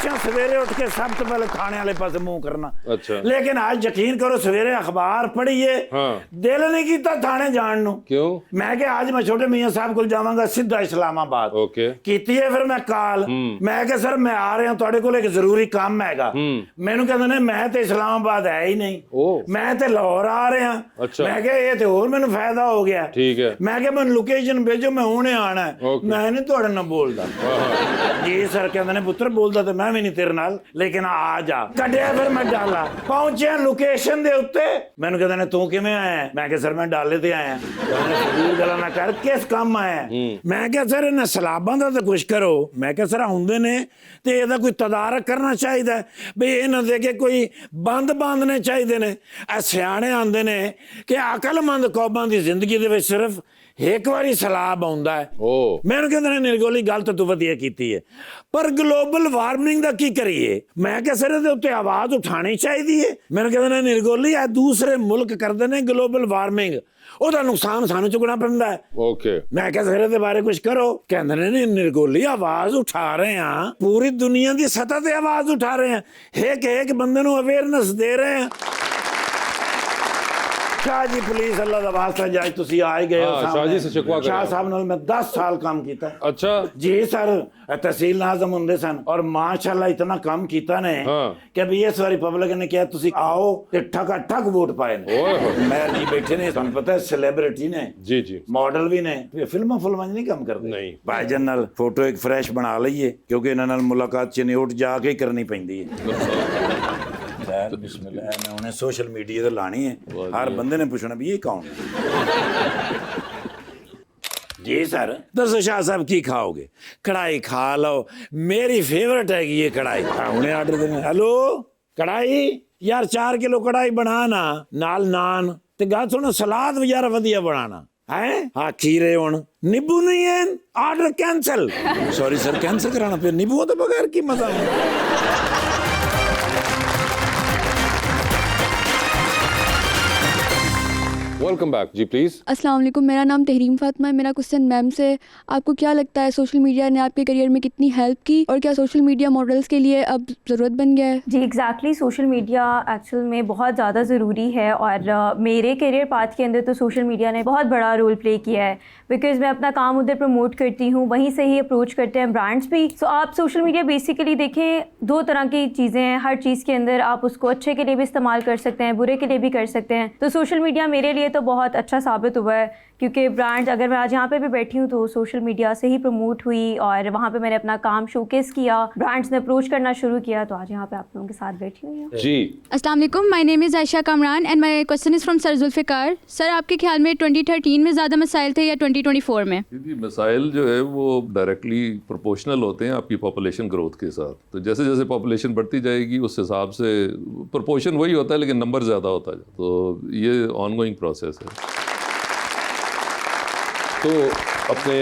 हमेशा सवेरे उठ के सब तो पहले खाने वाले पास मुंह करना। अच्छा। लेकिन आज यकीन करो सवेरे अखबार पढ़िए, हाँ। दिल नहीं कीता थाने जान नूं। क्यों? मैं कि आज मैं छोटे मियां साहब को जावांगा सीधा इस्लामाबाद। ओके। कीती है फिर मैं काल, मैं कि सर मैं आ रहा तुहाडे कोल एक जरूरी काम हैगा। मैनू कहंदे ने मैं ते इस्लामाबाद है ही नहीं, मैं ते लाहौर आ रहा। अच्छा। मैं कि ये ते होर मैनू फायदा हो गया। ठीक है। मैं कि मैनू लोकेशन भेजो, मैं हुणे आना है। ओके। मैं नहीं तुहाडे नाल बोलदा। जी सर कहंदे ने पुत्र बोलदा ते मैं भी नहीं तेरे नाल, लेकिन आ जा। कढ़िया फिर मैं डाला, पहुंचिया लोकेशन दे उत्ते। मैनू कहंदे ने तू किवें आया? मैं कि सर मैं डाले ते आया। कहंदे गल्लां ना कर, किस काम आया? मैं क्या सर इन्हां सलाबां दा ते कुछ करो। मैं क्या सर आउंदे ने ते इहदा कोई तदारक करना चाहिदा भी इन्हां दे के कोई बंद बांधने चाहिए ने। सियाणे आंदे ने कि अकलमंद कौमां दी जिंदगी दे विच सिर्फ एक बारी सलाब आउंदा है। मैनूं कहंदे ने निर्गोली गल तो तू वधिया कीती है, पर ग्लोबल वार्मिंग दा की करिए? मैं क्या सर इहदे उत्ते आवाज उठानी चाहिदी है। मैनूं कहंदे ने निर्गोली आ दूसरे मुल्क करदे ने ग्लोबल वार्मिंग, ਉਹਦਾ नुकसान सानू चुकना पैंदा है। ओके। मैं क्या सर इहदे बारे कुछ करो? कहंदे ने निर्गोली आवाज उठा रहे हैं, पूरी दुनिया की सतह ते आवाज उठा रहे हैं, एक बंदे नूं अवेयरनेस दे रहे हैं। शाह जी पुलिस अल्लाह दा वास्ता जाए तुसी आ ही गए हो। शाह जी से शिकवा करें। शाह साहब नाल मैं 10 साल काम कीता। अच्छा जी सर, तहसील नाज़म हुंदे सन और माशाअल्लाह इतना काम कीता ने कि भी इस बारी पब्लिक ने कहा तुसी आओ ते ठका ठक वोट पाए ने। मेयर जी बैठे ने, तुहानू पता है सेलिब्रिटी ने, जी जी मॉडल भी ने, फिल्मां नहीं काम करदे। नहीं भाईजान नाल फोटो एक फ्रेश बना लईए क्योंकि इन्हां नाल मुलाकात चिन्होट जाके ही करनी पैंदी है। बिस्मिल्लाह, मैं उन्हें सोशल मीडिया ते लानी है, हर बंदे ने पूछना भी ये कौन है। जी सर दसो शाह साहब की खाओगे? कढ़ाई खा लो, मेरी फेवरेट है ये कढ़ाई। उन्हें आर्डर देना, हेलो कढ़ाई यार 4 किलो कढ़ाई बनाना नाल नान ते गा सुनो सलाद वगैरह वधिया बनाना है। हाँ खीरे हुण नींबू नहीं है, order cancel. Sorry sir cancel कराना पे, नींबू तो बगैर की मजा है। Welcome back ji please. अस्सलाम वालेकुम, मेरा नाम तहरीम फातिमा है। मेरा क्वेश्चन मैम से, आपको क्या लगता है सोशल मीडिया ने आपके करियर में कितनी हेल्प की और क्या सोशल मीडिया मॉडल्स के लिए अब ज़रूरत बन गया है? जी एग्जैक्टली, सोशल मीडिया एक्चुअल में बहुत ज़्यादा ज़रूरी है और मेरे करियर पाथ के अंदर तो सोशल मीडिया ने बहुत बड़ा रोल प्ले किया है, बिकॉज मैं अपना काम उधर प्रमोट करती हूँ, वहीं से ही अप्रोच करते हैं ब्रांड्स भी। सो आप सोशल मीडिया बेसिकली देखें, 2 तरह की चीज़ें हैं, हर चीज़ के अंदर आप उसको अच्छे के लिए भी इस्तेमाल कर सकते हैं, बुरे के लिए भी कर सकते हैं। तो सोशल मीडिया मेरे लिए तो बहुत अच्छा साबित हुआ है, क्योंकि ब्रांड्स, अगर मैं आज यहाँ पे भी बैठी हूँ तो सोशल मीडिया से ही प्रमोट हुई और वहाँ पे मैंने अपना काम शोकेस किया, ब्रांड्स ने अप्रोच करना शुरू किया, तो आज यहाँ पे आप लोगों के साथ बैठी हुई हूँ। जी अस्सलाम वालेकुम, my name is Ayesha Kamran and my question is from sir Zulfiqar. Sir आपके ख्याल में 2013 में ज़्यादा मसाइल थे या 2024 में? क्योंकि मसाइल जो है वो डायरेक्टली प्रोपोर्शनल होते हैं आपकी पॉपुलेशन ग्रोथ के साथ। तो जैसे जैसे पॉपुलेशन बढ़ती जाएगी उस हिसाब से प्रोपोर्शन वही होता है लेकिन नंबर ज़्यादा होता है। तो ये ऑनगोइंग प्रोसेस है। तो अपने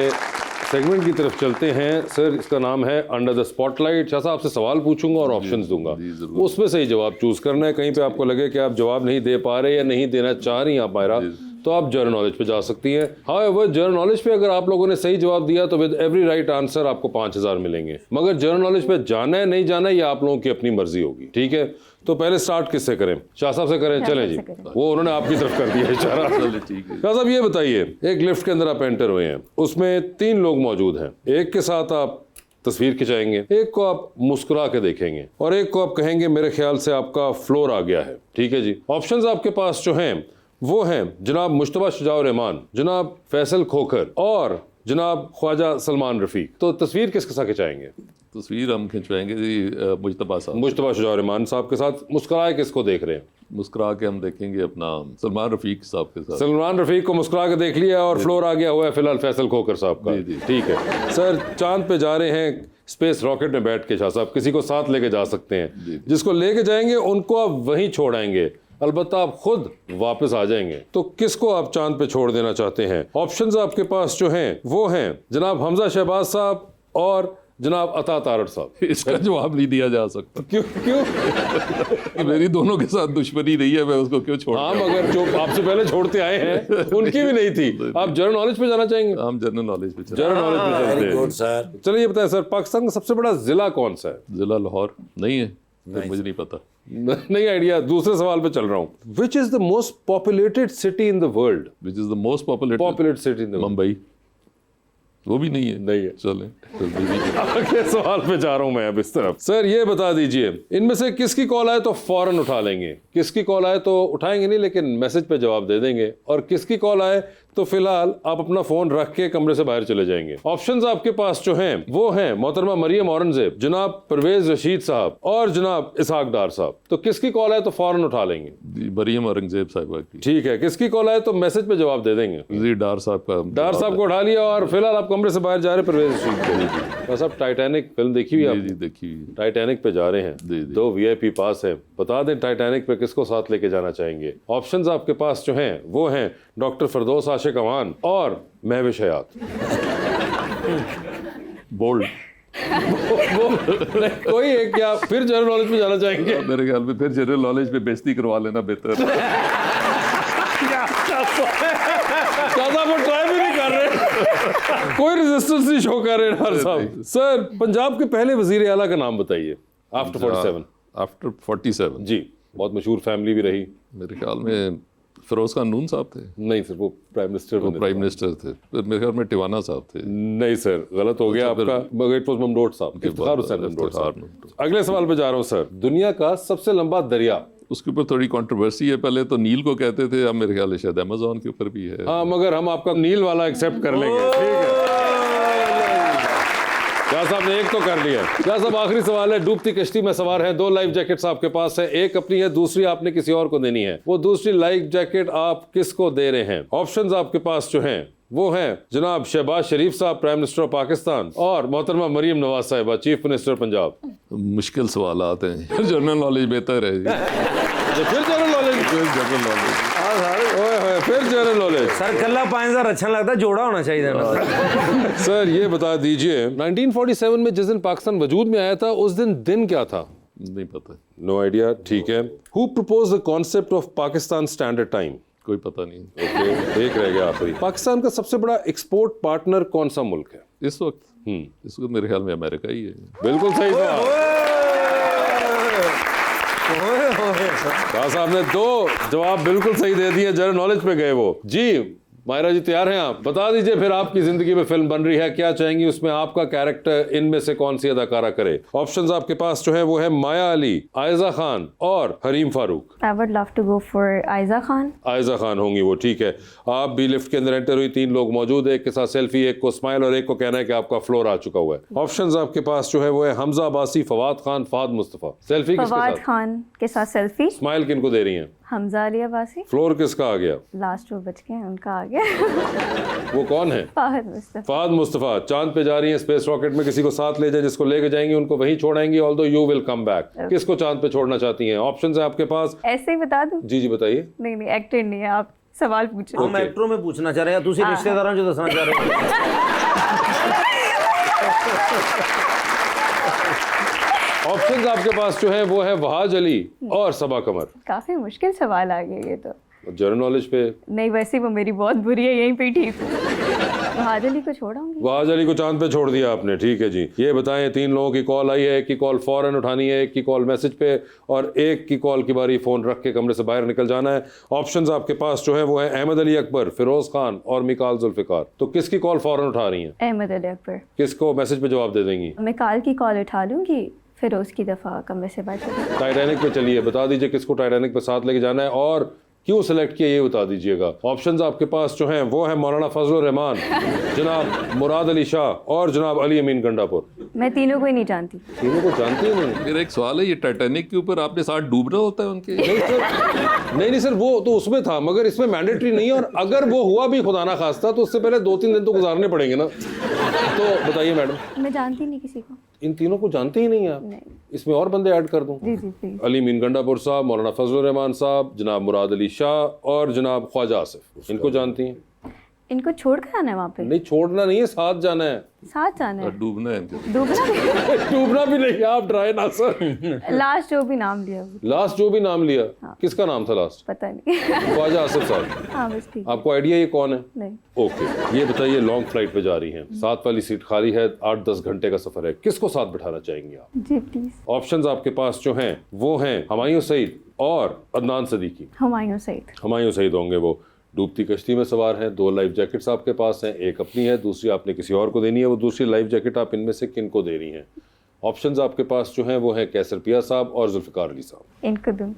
सेगमेंट की तरफ चलते हैं सर। इसका नाम है अंडर द स्पॉटलाइट। शाह साहब से सवाल पूछूंगा और ऑप्शंस दूंगा, उसमें से ही जवाब चूज करना है। कहीं पे आपको लगे कि आप जवाब नहीं दे पा रहे या नहीं देना चाह रही आप मायरा, तो आप जनरल नॉलेज पे जा सकती हैं। हाउएवर जनरल नॉलेज पे अगर आप लोगों ने सही जवाब दिया तो विद एवरी राइट आंसर आपको 5000 मिलेंगे। मगर जनरल नॉलेज पे जाना है नहीं जाना है ये आप लोगों की अपनी मर्जी होगी, ठीक है? तो पहले स्टार्ट किससे करें? शाह साहब से करें। चलें जी, वो उन्होंने आपकी तरफ कर दिया इशारा। शाह साहब ये बताइए, एक लिफ्ट के अंदर आप एंटर हुए हैं, उसमें 3 लोग मौजूद हैं। एक के साथ आप तस्वीर खिंचाएंगे, एक को आप मुस्कुरा के देखेंगे और एक को आप कहेंगे मेरे ख्याल से आपका फ्लोर आ गया है, ठीक है जी? ऑप्शंस आपके पास जो हैं वो हैं जनाब मुश्तबा शुजाउर रहमान, जनाब फैसल खोखर और जनाब ख्वाजा सलमान रफीक। तो तस्वीर किसके साथ खिंचाएंगे? तस्वीर हम खिंचवाएंगे जी मुश्तबा साहब, मुश्तबा शुजाउर रहमान साहब के साथ। मुस्कुराए किसको देख रहे हैं? मुस्कुरा के हम देखेंगे अपना सलमान रफीक साहब के साथ। सलमान रफीक को मुस्कुरा के देख लिया और फ्लोर आ गया हुआ है फिलहाल फैसल खोखर साहब का। ठीक है सर, चांद पे जा रहे हैं स्पेस रॉकेट में बैठ के। शाह साहब किसी को साथ लेके जा सकते हैं, जिसको लेके जाएंगे उनको आप वहीं छोड़ आएंगे, अलबत्ता आप खुद वापस आ जाएंगे। तो किसको आप चांद पे छोड़ देना चाहते हैं? ऑप्शंस आपके पास जो हैं वो हैं जनाब हमजा शहबाज साहब और जनाब अता तारड़ साहब। इसका जवाब नहीं दिया जा सकता। क्यों क्यों? मेरी दोनों के साथ दुश्मनी नहीं है, मैं उसको क्यों छोड़। हाँ, मगर जो आपसे पहले छोड़ते आए हैं उनकी भी नहीं थी। आप जनरल नॉलेज पे जाना चाहेंगे? हम जनरल नॉलेज पे चले। जनरल नॉलेज पे चलते वेरी हैं। Good sir. चलिए ये बताएं सर, पाकिस्तान का सबसे बड़ा जिला कौन सा है? जिला लाहौर नहीं है, फिर मुझे नहीं पता। नहीं आइडिया। दूसरे सवाल पे चल रहा हूँ। Which is the most populated city in the world? Which is the most populated? Populated city in the Mumbai. वो भी नहीं है। नहीं है। चलें तो भी- आगे सवाल पे जा रहा हूं मैं अब इस तरफ। सर ये बता दीजिए, इनमें से किसकी कॉल आए तो फौरन उठा लेंगे, किसकी कॉल आए तो उठाएंगे नहीं लेकिन मैसेज पे जवाब दे देंगे, और किसकी कॉल आए तो फिलहाल आप अपना फोन रख के कमरे से बाहर चले जाएंगे। ऑप्शंस आपके पास जो हैं वो हैं मोहतरमा मरियम औरंगजेब, जनाब परवेज रशीद साहब और जनाब इसहाक डार साहब। तो किसकी कॉल आए तो फौरन उठा लेंगे? जी, मरियम औरंगजेब साहिबा की। ठीक है। किसकी कॉल आए तो मैसेज पे जवाब दे देंगे? जी, डार साहब का। डार साहब को उठा लिया और फिलहाल आप कमरे से बाहर जा रहे परवेज रशीद के। बस अब टाइटैनिक फिल्म देखी हुई जी आपने? जी देखी हुई। टाइटैनिक पे जा रहे हैं। जी, जी। 2 VIP पास है। बता दें टाइटैनिक पे किसको साथ लेके जाना चाहेंगे? ऑप्शंस आपके पास जो हैं वो हैं डॉक्टर फरदौस आशिक अवान और महविश हयात। बोल्ड। वो कोई एक, क्या फिर जनरल नॉलेज पे जाना चाहेंगे? मेरे ख्याल में फिर जनरल नॉलेज पे बेइज्जती करवा लेना बेहतर है। ज्यादा वो ट्राई भी नहीं कर रहे, कोई रेजिस्टेंस नहीं शो कर रहे डार साहब। सर पंजाब के पहले वजीर आला का नाम बताइए आफ्टर 47। आफ्टर 47 जी, बहुत मशहूर फैमिली भी रही। मेरे ख्याल में फिरोज खान नून साहब थे। नहीं सर, वो प्राइम मिनिस्टर वो बने प्राइम मिनिस्टर थे। फिर मेरे ख्याल में टिवाना साहब थे। नहीं सर, गलत हो गया आपका। मगर इट वाज ममडोट साहब, इफ्तिखार हुसैन ममडोट साहब। अगले सवाल पे जा रहा हूँ सर। दुनिया का सबसे लंबा दरिया? उसके ऊपर थोड़ी कंट्रोवर्सी है। पहले तो नील को कहते थे, अब मेरे ख्याल से शायद अमेज़न के ऊपर भी है। हाँ, मगर हम आपका नील वाला एक्सेप्ट कर लेंगे। ठीक है, क्या साहब ने एक तो कर लिया। क्या साहब आखिरी सवाल है। डूबती कश्ती में सवार हैं, 2 लाइफ जैकेट्स आपके पास है, एक अपनी है, दूसरी आपने किसी और को देनी है। वो दूसरी लाइफ जैकेट आप किसको दे रहे हैं? ऑप्शंस आपके पास जो हैं वो हैं जनाब शहबाज शरीफ साहब प्राइम मिनिस्टर ऑफ पाकिस्तान और मोहतरमा मरियम नवाज साहिबा चीफ मिनिस्टर पंजाब। मुश्किल सवाल आते हैं। जनरल नॉलेज बेहतर है। तो फिर जनरल नॉलेज। General knowledge. फिर जनरल नॉलेज। सर कल्ला 5000 अच्छा लगता, जोड़ा होना चाहिए ना। सर ये बता दीजिए 1947 में जिस दिन पाकिस्तान वजूद में आया था उस दिन क्या था? नहीं पता। No idea. ठीक है। Who propose the concept of Pakistan standard time? कोई पता नहीं। ओके, एक रह गया आखिरी। पाकिस्तान का सबसे बड़ा एक्सपोर्ट पार्टनर कौन सा मुल्क है इस वक्त मेरे ख्याल में अमेरिका ही है। बिल्कुल सही जवाब। शाह साहब ने 2 जवाब बिल्कुल सही दे दिए, जनरल नॉलेज पे गए वो। जी मायरा जी तैयार हैं आप? बता दीजिए फिर आपकी जिंदगी में फिल्म बन रही है, क्या चाहेंगी उसमें आपका कैरेक्टर इनमें से कौन सी अदाकारा करे? ऑप्शंस आपके पास जो है वो है माया अली, आयजा खान और Hareem Farooq. I would love to go for Aiza Khan. Aiza Khan होंगी वो। ठीक है, आप भी लिफ्ट के अंदर एंटर हुई, 3 लोग मौजूद है, एक के साथ सेल्फी, एक को स्माइल और एक को कहना है कि आपका फ्लोर आ चुका हुआ है। ऑप्शंस आपके पास जो है वो है हमजा अब्बासी, फवाद खान, फहद मुस्तफा। सेल्फी किसके फवाद साथ? खान के साथ सेल्फी। स्माइल किनको दे रही हैं? हमजा अली अब्बासी। फ्लोर किसका आ गया? लास्ट वो बच गए, उनका आ गया। वो कौन है? फहद मुस्तफा। फहद मुस्तफा चांद पे जा रही हैं स्पेस रॉकेट में, किसी को साथ ले जाए, जिसको लेके जाएंगी उनको वहीं छोड़ाएंगी, although you will come back. किसको चांद पे छोड़ना चाहती हैं? ऑप्शंस है आपके पास। ऐसे ही बता दूं? जी बताइए। नहीं एक्टर नहीं है, आप सवाल पूछे। हम एक्टरों में पूछना चाह रहे हैं, तुसी रिश्तेदारों जो दसना चाह रहे हैं। ऑप्शंस आपके पास जो है वो है वहाज अली और सबा कमर। काफी मुश्किल सवाल आ गए ये तो। जनरल नॉलेज पे नहीं, वैसे वो मेरी बहुत बुरी है, यहीं पे ही ठीक हूँ। वहाज अली को छोड़ाऊंगी। वहाज अली को चांद पे छोड़ दिया आपने। ठीक है जी। ये बताएं 3 लोगों की कॉल आई है, एक की कॉल फौरन उठानी है, एक की कॉल मैसेज पे और एक की कॉल की बारी फोन रख के कमरे से बाहर निकल जाना है। ऑप्शंस आपके पास जो है वो है अहमद अली अकबर, फिरोज खान और मिकाल जुल्फिकार। तो किसकी कॉल फौरन उठा रही हैं? अहमद अली अकबर। किसको मैसेज पे जवाब दे देंगी? मैं काल की कॉल उठा लूंगी, फिर उसकी दफा कमरे से बाहर चली। टाइटैनिक पे चलिए, बता दीजिए किसको टाइटैनिक पे साथ लेके जाना है और क्यों सिलेक्ट किया ये बता दीजिएगा। ऑप्शंस आपके पास जो हैं वो है मौलाना फजलुर रहमान, जनाब मुराद अली शाह और जनाब अली अमीन गंडापुर। मैं तीनों को ही नहीं जानती। तीनों को जानती ही नहीं? मेरा एक सवाल है, ये टाइटैनिक के ऊपर आपने साथ डूबना होता है उनके? नहीं सर, नहीं सर, वो तो उसमें था मगर इसमें मैंडेटरी नहीं है, और अगर वो हुआ भी खुदा ना खास्ता तो उससे पहले 2-3 दिन तो गुजारने पड़ेंगे ना। तो बताइए मैडम। मैं जानती नहीं किसी को। इन तीनों को जानते ही नहीं आप? नहीं। इसमें और बंदे ऐड कर दूं? जी जी प्लीज। अली अमीन गंडापुर साहब, मौलाना फजलुर रहमान साहब, जनाब मुराद अली शाह और जनाब ख्वाजा आसिफ। इनको जानती हैं? इनको छोड़ कर आना है वहाँ पे? नहीं, छोड़ना नहीं है, साथ जाना है। साथ जाना है? डूबना है इनके। डूबना भी? डूबना भी नहीं, आप ड्राई ना सर। लास्ट जो भी नाम लिया वो। लास्ट जो भी नाम लिया, किसका नाम था लास्ट? पता नहीं। ख्वाजा आसिफ साहब। हाँ बस ठीक। आपको आइडिया ये कौन है? नहीं। ओके, ये बताइए, लॉन्ग फ्लाइट पे जा रही हैं, साथ वाली सीट खाली है, 8-10 घंटे का सफर है, किसको साथ बिठाना चाहेंगे आप? जी प्लीज। ऑप्शंस आपके पास जो हैं वो हैं हुमायूं सईद और अदनान सदीकी। हुमायूं सईद। हुमायूं सईद होंगे वो। डूबती कश्ती में सवार हैं, 2 लाइफ जैकेट्स आपके पास हैं, एक अपनी है, दूसरी आपने किसी और को देनी है। वो दूसरी लाइफ जैकेट आप इनमें से किन को दे रही हैं? ऑप्शंस आपके पास जो हैं वो हैं कैसर पिया साहब और जुल्फिकार अली साहब। इनको दूँ।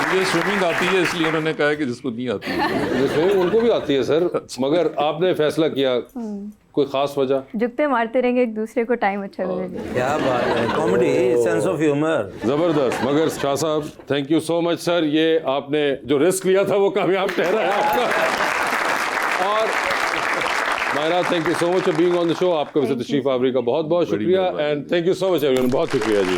ये स्विमिंग आती है इसलिए उन्होंने कहा है कि जिसको नहीं आती है। ये स्विमिंग उनको भी आती है सर, मगर आपने फैसला किया, कोई खास वजह? जुगते मारते रहेंगे एक दूसरे को, टाइम अच्छा गुजरेगा। क्या बात है, कॉमेडी, सेंस ऑफ ह्यूमर, जबरदस्त। मगर शाह साहब, thank you so much sir, ये आपने जो रिस्क लिया था वो कामयाब ठहरा है आपका। और Maira, thank you so much for being on the show. आपका वैसे तशरीफ आवरी का बहुत बहुत शुक्रिया, and thank you so much everyone, बहुत शुक्रिया जी।